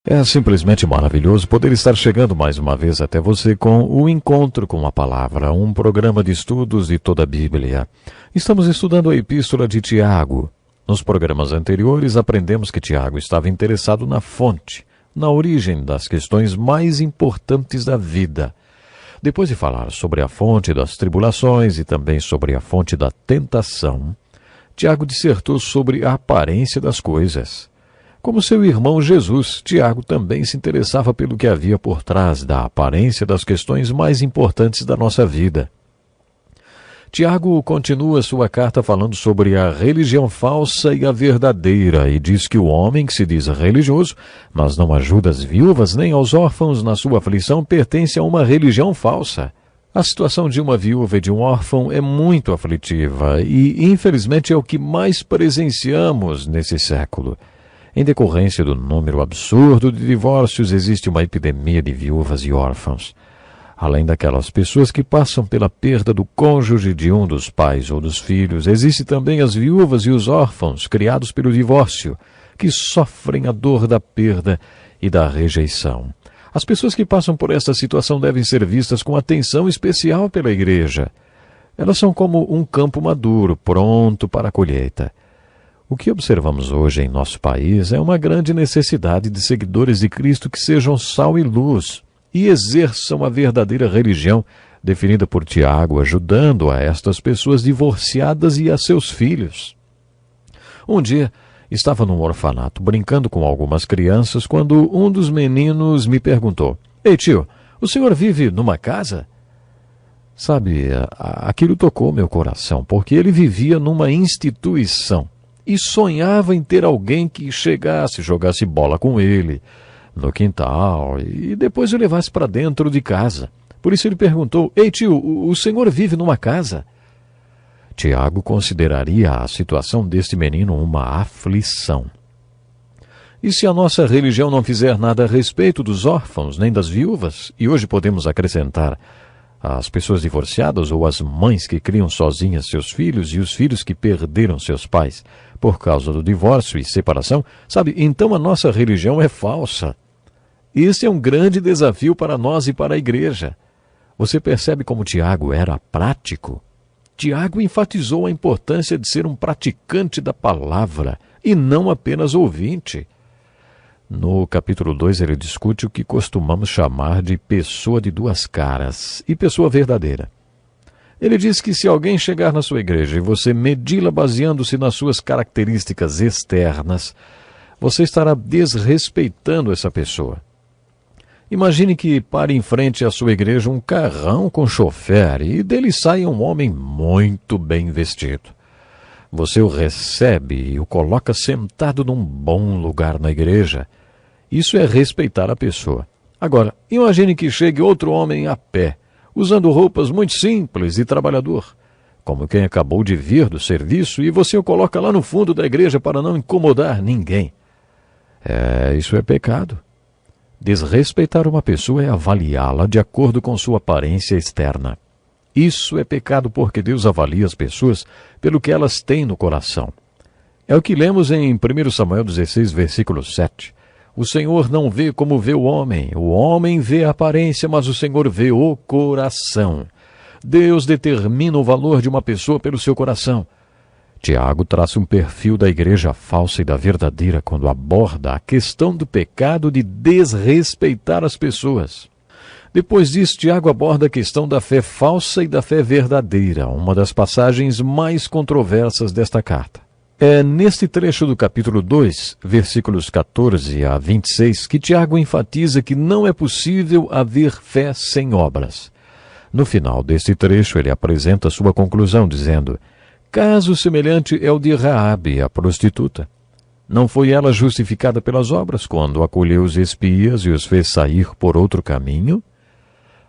É simplesmente maravilhoso poder estar chegando mais uma vez até você com o Encontro com a Palavra, um programa de estudos de toda a Bíblia. Estamos estudando a Epístola de Tiago. Nos programas anteriores aprendemos que Tiago estava interessado na fonte, na origem das questões mais importantes da vida. Depois de falar sobre a fonte das tribulações e também sobre a fonte da tentação, Tiago dissertou sobre a aparência das coisas. Como seu irmão Jesus, Tiago também se interessava pelo que havia por trás da aparência das questões mais importantes da nossa vida. Tiago continua sua carta falando sobre a religião falsa e a verdadeira e diz que o homem que se diz religioso, mas não ajuda as viúvas nem aos órfãos na sua aflição, pertence a uma religião falsa. A situação de uma viúva e de um órfão é muito aflitiva e, infelizmente, é o que mais presenciamos nesse século. Em decorrência do número absurdo de divórcios, existe uma epidemia de viúvas e órfãos. Além daquelas pessoas que passam pela perda do cônjuge de um dos pais ou dos filhos, existem também as viúvas e os órfãos criados pelo divórcio, que sofrem a dor da perda e da rejeição. As pessoas que passam por esta situação devem ser vistas com atenção especial pela igreja. Elas são como um campo maduro, pronto para a colheita. O que observamos hoje em nosso país é uma grande necessidade de seguidores de Cristo que sejam sal e luz e exerçam a verdadeira religião definida por Tiago, ajudando a estas pessoas divorciadas e a seus filhos. Um dia, estava num orfanato brincando com algumas crianças quando um dos meninos me perguntou: "Ei, tio, o senhor vive numa casa?" Sabe, aquilo tocou meu coração, porque ele vivia numa instituição e sonhava em ter alguém que chegasse, jogasse bola com ele no quintal e depois o levasse para dentro de casa. Por isso ele perguntou: "Ei, tio, o senhor vive numa casa?" Tiago consideraria a situação deste menino uma aflição. E se a nossa religião não fizer nada a respeito dos órfãos nem das viúvas, e hoje podemos acrescentar as pessoas divorciadas ou as mães que criam sozinhas seus filhos e os filhos que perderam seus pais por causa do divórcio e separação, sabe, então a nossa religião é falsa. Esse é um grande desafio para nós e para a igreja. Você percebe como Tiago era prático? Tiago enfatizou a importância de ser um praticante da palavra e não apenas ouvinte. No capítulo 2 ele discute o que costumamos chamar de pessoa de duas caras e pessoa verdadeira. Ele diz que se alguém chegar na sua igreja e você medi-la baseando-se nas suas características externas, você estará desrespeitando essa pessoa. Imagine que pare em frente à sua igreja um carrão com chofer e dele saia um homem muito bem vestido. Você o recebe e o coloca sentado num bom lugar na igreja. Isso é respeitar a pessoa. Agora, imagine que chegue outro homem a pé, usando roupas muito simples e trabalhador, como quem acabou de vir do serviço, e você o coloca lá no fundo da igreja para não incomodar ninguém. Isso é pecado. Desrespeitar uma pessoa é avaliá-la de acordo com sua aparência externa. Isso é pecado porque Deus avalia as pessoas pelo que elas têm no coração. É o que lemos em 1 Samuel 16, versículo 7. O Senhor não vê como vê o homem vê a aparência, mas o Senhor vê o coração. Deus determina o valor de uma pessoa pelo seu coração. Tiago traça um perfil da igreja falsa e da verdadeira quando aborda a questão do pecado de desrespeitar as pessoas. Depois disso, Tiago aborda a questão da fé falsa e da fé verdadeira, uma das passagens mais controversas desta carta. É neste trecho do capítulo 2, versículos 14 a 26, que Tiago enfatiza que não é possível haver fé sem obras. No final deste trecho, ele apresenta sua conclusão, dizendo: caso semelhante é o de Raabe, a prostituta. Não foi ela justificada pelas obras quando acolheu os espias e os fez sair por outro caminho?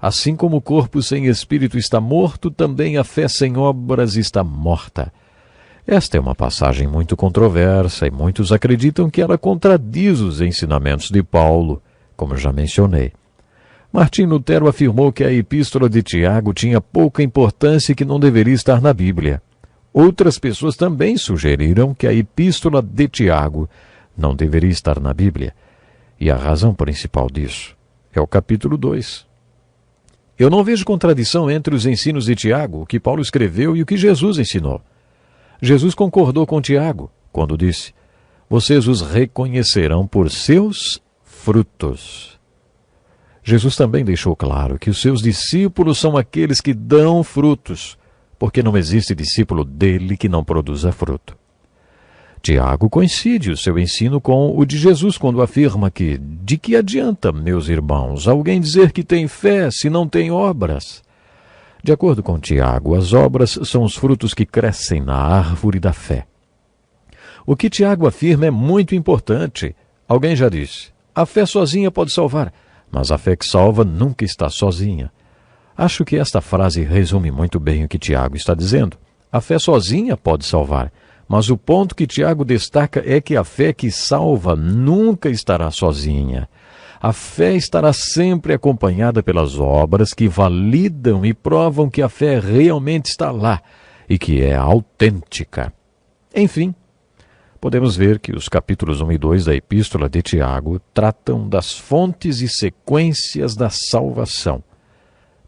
Assim como o corpo sem espírito está morto, também a fé sem obras está morta. Esta é uma passagem muito controversa e muitos acreditam que ela contradiz os ensinamentos de Paulo, como já mencionei. Martim Lutero afirmou que a epístola de Tiago tinha pouca importância e que não deveria estar na Bíblia. Outras pessoas também sugeriram que a epístola de Tiago não deveria estar na Bíblia. E a razão principal disso é o capítulo 2. Eu não vejo contradição entre os ensinos de Tiago, o que Paulo escreveu e o que Jesus ensinou. Jesus concordou com Tiago quando disse: vocês os reconhecerão por seus frutos. Jesus também deixou claro que os seus discípulos são aqueles que dão frutos, porque não existe discípulo dele que não produza fruto. Tiago coincide o seu ensino com o de Jesus quando afirma que, de que adianta, meus irmãos, alguém dizer que tem fé se não tem obras? De acordo com Tiago, as obras são os frutos que crescem na árvore da fé. O que Tiago afirma é muito importante. Alguém já disse: a fé sozinha pode salvar, mas a fé que salva nunca está sozinha. Acho que esta frase resume muito bem o que Tiago está dizendo. A fé sozinha pode salvar, mas o ponto que Tiago destaca é que a fé que salva nunca estará sozinha. A fé estará sempre acompanhada pelas obras que validam e provam que a fé realmente está lá e que é autêntica. Enfim, podemos ver que os capítulos 1 e 2 da Epístola de Tiago tratam das fontes e sequências da salvação.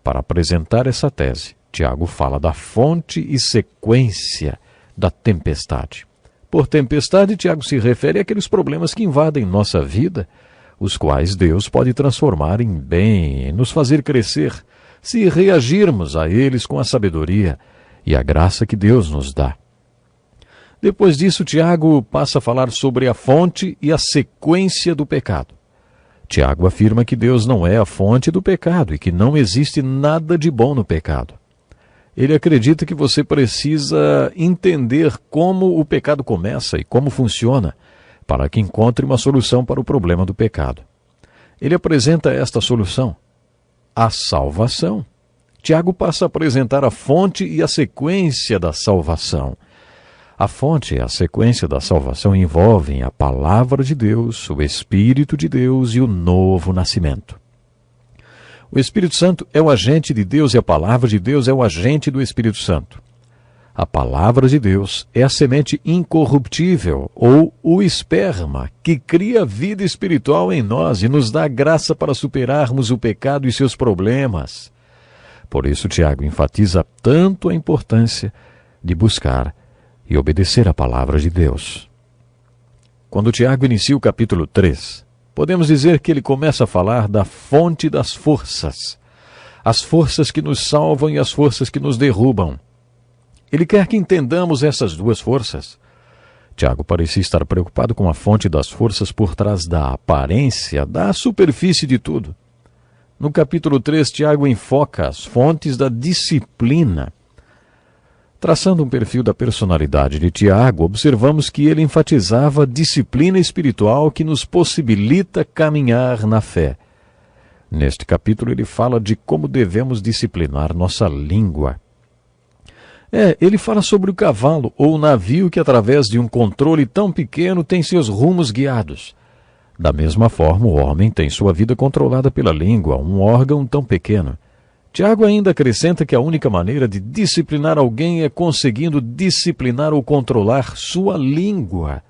Para apresentar essa tese, Tiago fala da fonte e sequência da tempestade. Por tempestade, Tiago se refere àqueles problemas que invadem nossa vida, os quais Deus pode transformar em bem e nos fazer crescer, se reagirmos a eles com a sabedoria e a graça que Deus nos dá. Depois disso, Tiago passa a falar sobre a fonte e a sequência do pecado. Tiago afirma que Deus não é a fonte do pecado e que não existe nada de bom no pecado. Ele acredita que você precisa entender como o pecado começa e como funciona, para que encontre uma solução para o problema do pecado. Ele apresenta esta solução: a salvação. Tiago passa a apresentar a fonte e a sequência da salvação. A fonte e a sequência da salvação envolvem a palavra de Deus, o Espírito de Deus e o novo nascimento. O Espírito Santo é o agente de Deus e a palavra de Deus é o agente do Espírito Santo. A palavra de Deus é a semente incorruptível, ou o esperma, que cria vida espiritual em nós e nos dá graça para superarmos o pecado e seus problemas. Por isso, Tiago enfatiza tanto a importância de buscar e obedecer a palavra de Deus. Quando Tiago inicia o capítulo 3, podemos dizer que ele começa a falar da fonte das forças, as forças que nos salvam e as forças que nos derrubam. Ele quer que entendamos essas duas forças. Tiago parecia estar preocupado com a fonte das forças por trás da aparência, da superfície de tudo. No capítulo 3, Tiago enfoca as fontes da disciplina. Traçando um perfil da personalidade de Tiago, observamos que ele enfatizava a disciplina espiritual que nos possibilita caminhar na fé. Neste capítulo ele fala de como devemos disciplinar nossa língua. Ele fala sobre o cavalo ou o navio que através de um controle tão pequeno tem seus rumos guiados. Da mesma forma, o homem tem sua vida controlada pela língua, um órgão tão pequeno. Tiago ainda acrescenta que a única maneira de disciplinar alguém é conseguindo disciplinar ou controlar sua língua.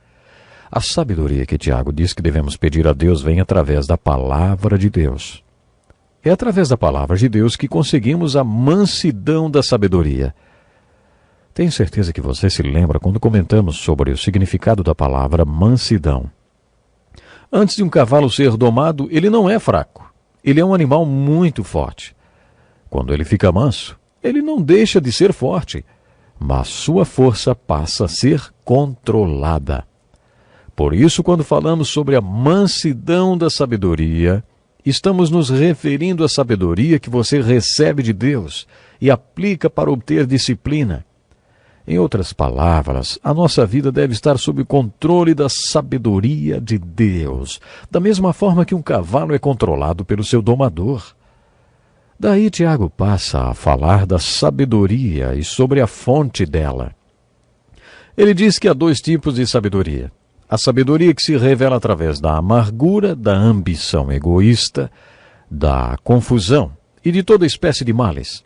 A sabedoria que Tiago diz que devemos pedir a Deus vem através da palavra de Deus. É através da palavra de Deus que conseguimos a mansidão da sabedoria. Tenho certeza que você se lembra quando comentamos sobre o significado da palavra mansidão. Antes de um cavalo ser domado, ele não é fraco. Ele é um animal muito forte. Quando ele fica manso, ele não deixa de ser forte, mas sua força passa a ser controlada. Por isso, quando falamos sobre a mansidão da sabedoria, estamos nos referindo à sabedoria que você recebe de Deus e aplica para obter disciplina. Em outras palavras, a nossa vida deve estar sob o controle da sabedoria de Deus, da mesma forma que um cavalo é controlado pelo seu domador. Daí Tiago passa a falar da sabedoria e sobre a fonte dela. Ele diz que há dois tipos de sabedoria. A sabedoria que se revela através da amargura, da ambição egoísta, da confusão e de toda espécie de males.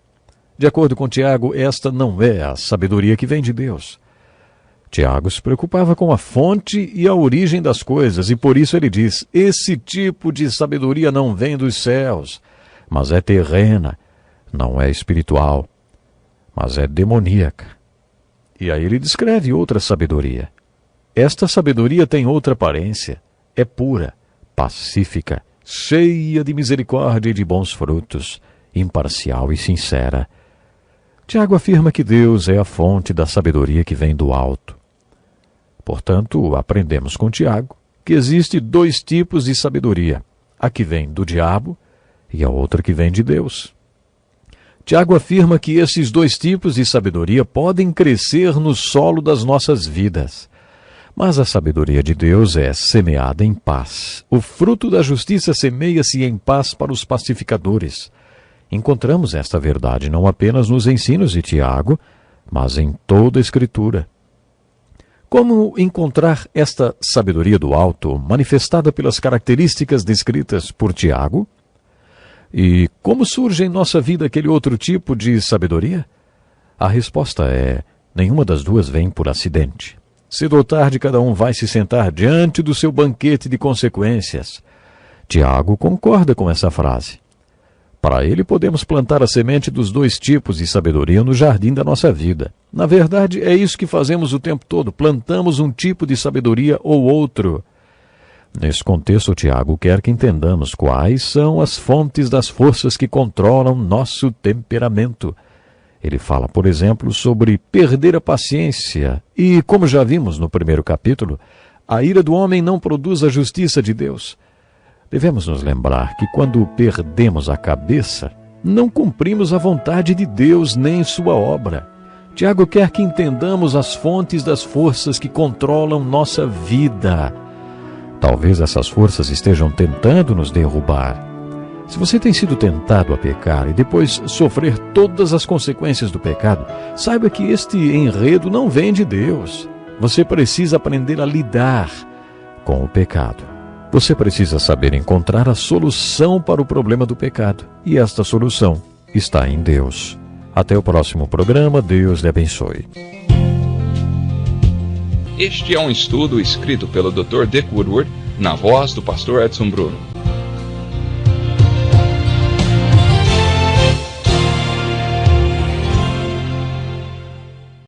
De acordo com Tiago, esta não é a sabedoria que vem de Deus. Tiago se preocupava com a fonte e a origem das coisas, e por isso ele diz: esse tipo de sabedoria não vem dos céus, mas é terrena, não é espiritual, mas é demoníaca. E aí ele descreve outra sabedoria. Esta sabedoria tem outra aparência, é pura, pacífica, cheia de misericórdia e de bons frutos, imparcial e sincera. Tiago afirma que Deus é a fonte da sabedoria que vem do alto. Portanto, aprendemos com Tiago que existe dois tipos de sabedoria, a que vem do diabo e a outra que vem de Deus. Tiago afirma que esses dois tipos de sabedoria podem crescer no solo das nossas vidas. Mas a sabedoria de Deus é semeada em paz. O fruto da justiça semeia-se em paz para os pacificadores. Encontramos esta verdade não apenas nos ensinos de Tiago, mas em toda a Escritura. Como encontrar esta sabedoria do alto, manifestada pelas características descritas por Tiago? E como surge em nossa vida aquele outro tipo de sabedoria? A resposta é: nenhuma das duas vem por acidente. Cedo ou tarde, cada um vai se sentar diante do seu banquete de consequências. Tiago concorda com essa frase. Para ele, podemos plantar a semente dos dois tipos de sabedoria no jardim da nossa vida. Na verdade, é isso que fazemos o tempo todo, plantamos um tipo de sabedoria ou outro. Nesse contexto, Tiago quer que entendamos quais são as fontes das forças que controlam nosso temperamento. Ele fala, por exemplo, sobre perder a paciência e, como já vimos no primeiro capítulo, a ira do homem não produz a justiça de Deus. Devemos nos lembrar que quando perdemos a cabeça, não cumprimos a vontade de Deus nem sua obra. Tiago quer que entendamos as fontes das forças que controlam nossa vida. Talvez essas forças estejam tentando nos derrubar. Se você tem sido tentado a pecar e depois sofrer todas as consequências do pecado, saiba que este enredo não vem de Deus. Você precisa aprender a lidar com o pecado. Você precisa saber encontrar a solução para o problema do pecado. E esta solução está em Deus. Até o próximo programa. Deus lhe abençoe. Este é um estudo escrito pelo Dr. Dick Woodward, na voz do pastor Edson Bruno.